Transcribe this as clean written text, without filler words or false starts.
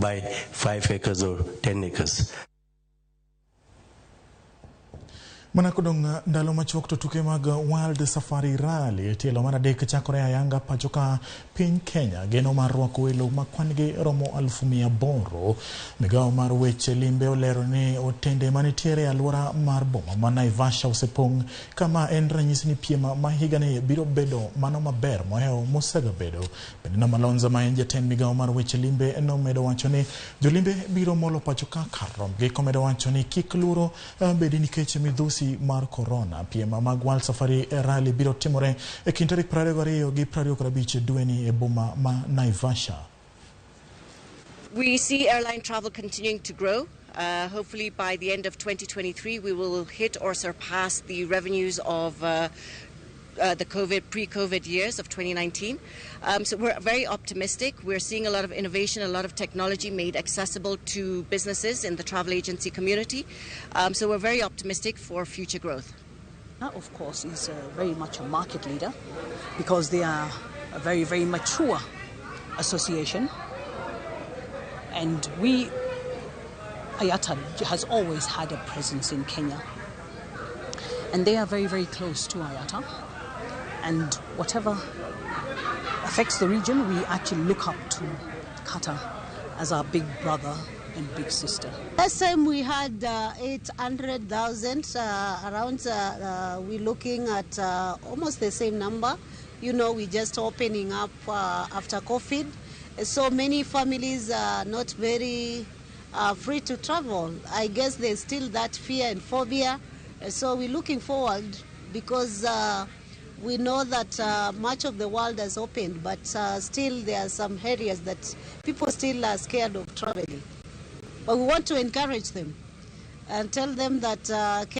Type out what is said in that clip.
buy 5 acres or 10 acres. Manakudong ndalo machuok to tuke mag World Safari Rally tielo mar adek chakore ayanga pachoka piny Kenya geno mar rwako welo makwangi romo 1,800. Migawo mar weche limbe olero ni otende manitiere alwora mar Boma ma Naivasha osepong kama en ranyisi ni piem ma higani biro bedo mano maber mohewo mosega bedo. Benina Malonza ma en jatend migawo mar weche limbe nomedo wacho ni jolimbe biro molo pachoka karomgi komedo wacho ni kik luoro bedi nikech midhusi mar corona. Piem mag World Safari Rally biro timore e kind tarik 22 gi 25 dweni e Boma ma Naivasha. We see airline travel continuing to grow. Hopefully by the end of 2023 we will hit or surpass the revenues of the pre-COVID years of 2019. So we're very optimistic. We're seeing a lot of innovation, a lot of technology made accessible to businesses in the travel agency community. So we're very optimistic for future growth. Of course, is very much a market leader because they are a very, very mature association. And IATA has always had a presence in Kenya. And they are very, very close to IATA. And whatever affects the region, we actually look up to Qatar as our big brother and big sister. Last time we had 800,000 around. We're looking at almost the same number. You know, we're just opening up after COVID. So many families are not very free to travel. I guess there's still that fear and phobia. So we're looking forward because we know that much of the world has opened, but still there are some areas that people still are scared of traveling. But we want to encourage them and tell them that